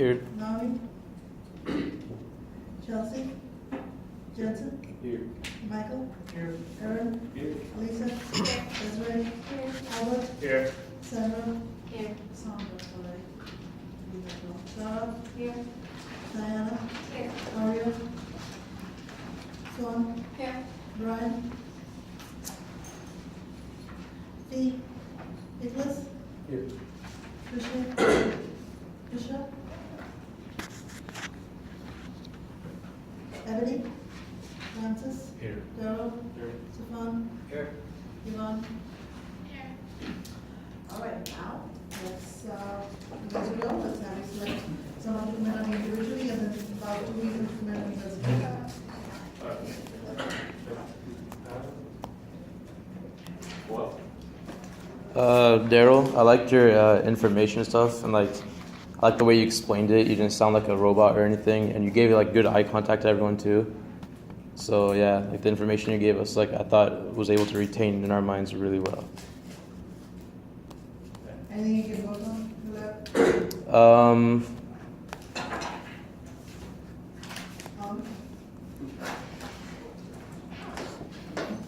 Here. Nami, Chelsea, Jensen, Here. Michael, Here. Aaron, Here. Lisa, Desiree, Albert, Here. Sandra, Here. Sandra, sorry. Sarah, Here. Diana, Here. Mario, Swan, Here. Brian, Fee, Nicholas, Here. Tricia, Tricia, Ebony, Francis, Here. Daryl, Here. Stefan, Here. Yvonne. All right, now, let's, you guys are going, let's have you select someone to comment on individually and then about 2 weeks to comment on as a group. What? Daryl, I liked your information stuff, and like I like the way you explained it. You didn't sound like a robot or anything, and you gave like good eye contact to everyone too. So yeah, like the information you gave us, like I thought was able to retain in our minds really well. Anything you can vote on, Lab?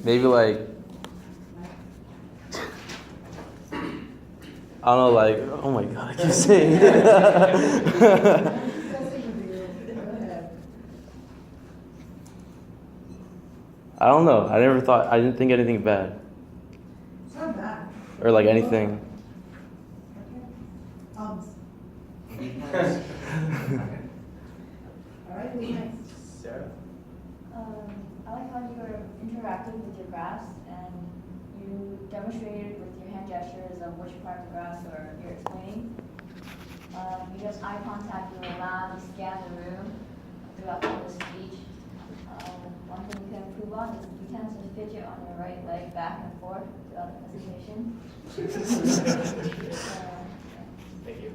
Maybe like I don't know, like oh my god, I keep saying it. Go ahead. I don't know. I didn't think anything bad It's not bad. or like anything. Okay. All right, who's next? Sarah. I like how you were interactive with your graphs and you demonstrated with your hand gestures of which part of the graphs or you're explaining. Because eye contact will allow you to scan the room throughout the speech. One thing you can improve on is you tend to fidget on your right leg back and forth throughout the presentation. Thank you.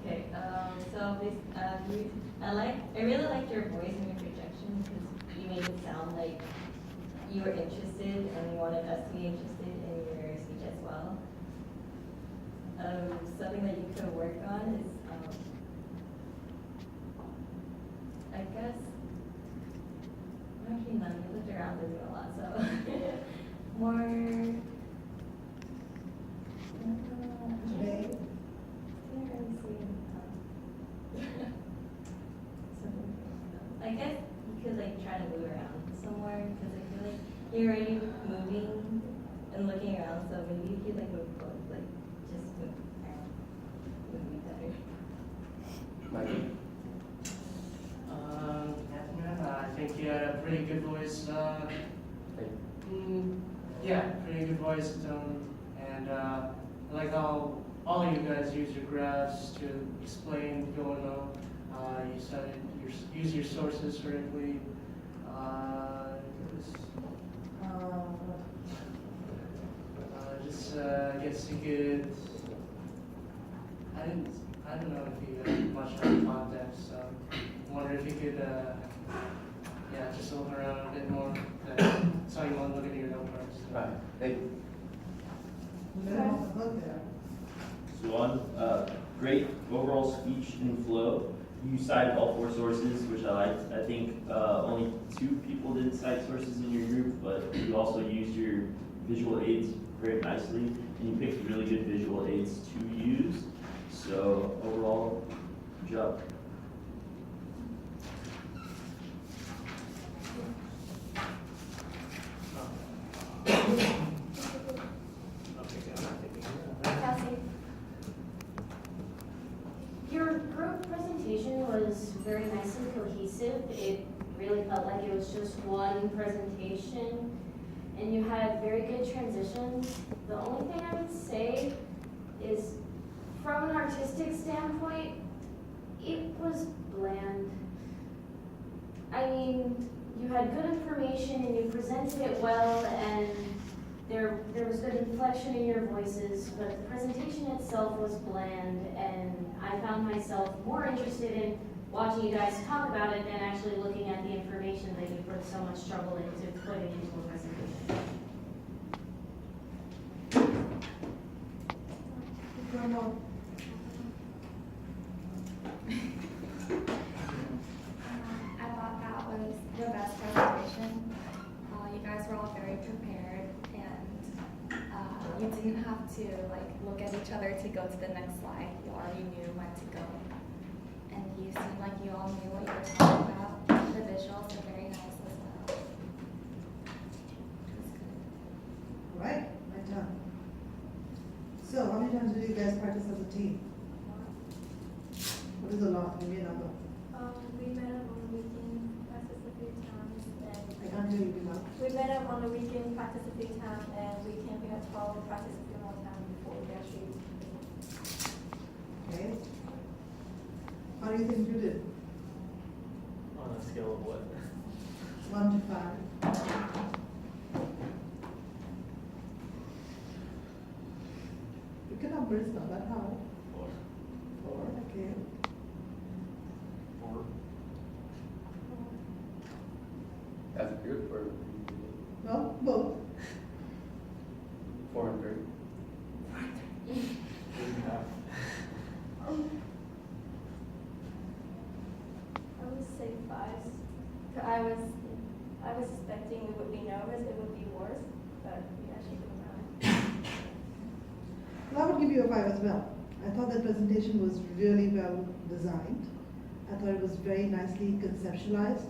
Okay, so this, I really liked your voice and your projection because you made it sound like you were interested and you wanted us to be interested in your speech as well. Something that you could work on is, I guess, actually no, you looked around the room a lot, so more. Today. I guess you could like try to move around somewhere because I feel like you're already moving and looking around, so maybe you could like move close, like just move around would be better. Mikey. Catherine, I think you had a pretty good voice. Yeah, pretty good voice tone, and I like how all of you guys use your graphs to explain what's going on. You said use your sources correctly. I guess you could. I don't know if you have much context, so I wonder if you could, just look around a bit more. So you want to look at your notecards. Right. Thank you. Let them off the hook there. Swan, great overall speech and flow. You cited all 4 sources, which I liked. I think only 2 people did cite sources in your group, but you also used your visual aids very nicely, and you picked really good visual aids to use. So overall, good job. Cassie, your group presentation was very nice and cohesive. It really felt like it was just one presentation, and you had very good transitions. The only thing I would say is, from an artistic standpoint, it was bland. I mean, you had good information and you presented it well, and there was good inflection in your voices, but the presentation itself was bland, and I found myself more interested in watching you guys talk about it than actually looking at the information that you put so much trouble into putting into a presentation. Come on. I thought that was the best presentation. You guys were all very prepared, and you didn't have to like look at each other to go to the next slide. You already knew when to go, and you seemed like you all knew what you were talking about. The visuals are very nice as well. It was good. Right, my turn. So, how many times did you guys practice as a team? What is a lot? Give me a number. We met up on the weekend, practiced a few times, I and can't hear you, Bima. we met up on the weekend, practiced a few times, and we came here at 12 and practiced a few more times before we actually. Okay. How do you think you did? On a scale of what? 1 to 5. Pick a number, it's not that hard. 4. 4, okay. 4. As a group or? No, both. 4 and 3. I would say 5. I was expecting we would be nervous, it would be worse, but we actually did not. Well, I would give you a 5 as well. I thought that presentation was really well designed. I thought it was very nicely conceptualized.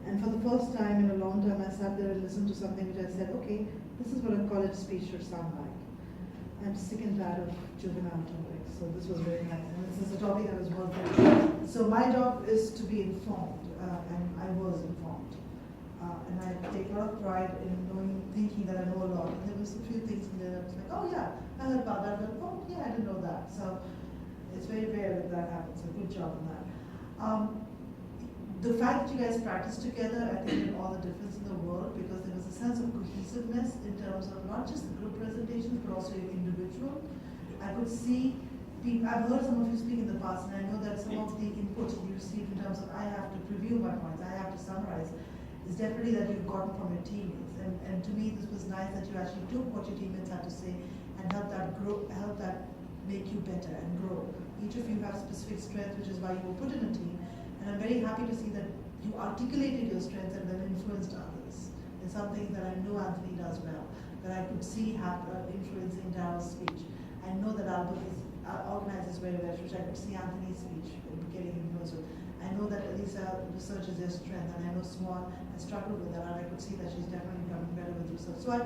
And for the first time in a long time, I sat there and listened to something which I said, okay, this is what a college speech should sound like. I'm sick and tired of juvenile topics, so this was very nice. And this is a topic I was working on. So my job is to be informed, and I was informed. And I take a lot of pride in knowing, thinking that I know a lot. And there was a few things in there that was like, oh yeah, I heard about that, but oh yeah, I didn't know that. So it's very rare that that happens, so good job on that. The fact that you guys practiced together, I think made all the difference in the world, because there was a sense of cohesiveness in terms of not just the group presentations, but also your individual. I could see, I've heard some of you speak in the past, and I know that some of the input you received in terms of I have to preview my points, I have to summarize, is definitely that you've gotten from your teammates. And to me, this was nice that you actually took what your teammates had to say and help that grow, help that make you better and grow. Each of you have specific strengths, which is why you were put in a team. And I'm very happy to see that you articulated your strengths and then influenced others. It's something that I know Anthony does well, that I could see influencing Daryl's speech. I know that Albert organizes very well, which I could see Anthony's speech getting influenced with. I know that Elisa researches their strength, and I know Swan has struggled with that, and I could see that she's definitely becoming better with research. So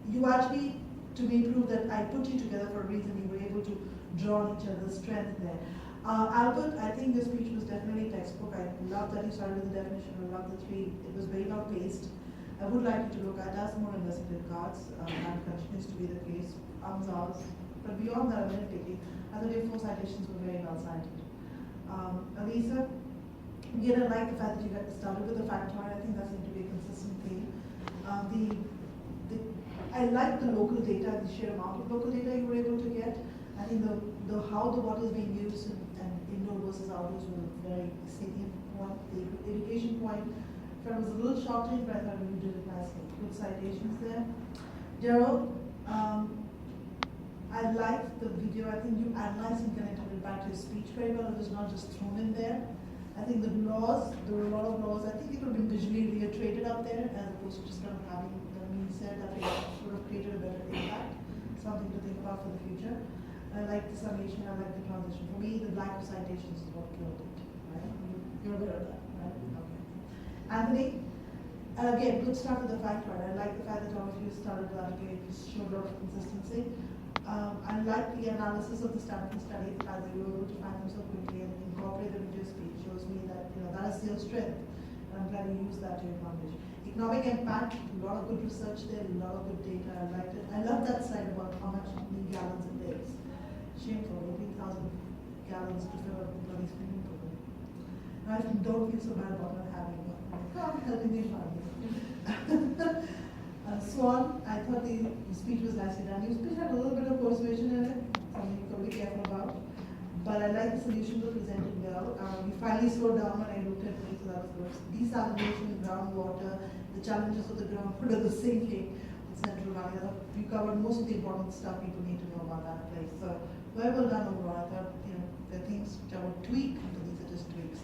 you actually, to me, proved that I put you together for a reason. You were able to draw on each other's strength there. Albert, I think your speech was definitely textbook. I love that you started with the definition. I love the 3. It was very well paced. I would like you to look at us more investigative cards. That continues to be the case. But beyond that, analytically, I thought your 4 citations were very well cited. Elisa, again, I like the fact that you started with the factoid. I think that seemed to be a consistent theme. I like the local data, the sheer amount of local data you were able to get. I think the how the water is being used and indoor versus outdoors was a very salient point. The education point, I was a little shocked, but I thought you did it nicely. Good citations there. Daryl, I liked the video. I think you analyzed and connected it back to your speech very well. It was not just thrown in there. I think the laws, there were a lot of laws. I think it would have been visually reiterated up there as opposed to just kind of having the means said that it would have created a better impact. Something to think about for the future. I like the summation, I like the transition. For me, the lack of citations is what killed it, right? You're aware of that, right? Okay. Anthony, again, good start with the factoid. I like the fact that all of you started to articulate, showed a lot of consistency. I like the analysis of the Stanford study, the fact that you were able to find them so quickly and incorporate them into your speech. Shows me that, that is your strength. And I'm glad you used that to your advantage. Economic impact, a lot of good research there, a lot of good data. I liked it. I love that slide about how much gallons it takes. Shameful, 18,000 gallons to fill up a bloody swimming pool. Now I don't feel so bad about not having one. I'm helping the environment. Swan, I thought the speech was nicely done. Your speech had a little bit of persuasion in it, something you've got to be careful about. But I like the solution was presented well. We finally slowed down when I looked at things, so that was good. Desalination, groundwater, the challenges of the groundwater, the sinking. Central Valley. I thought we covered most of the important stuff people need to know about that place. So very well done overall. I thought, there are things which I would tweak, but these are just tweaks.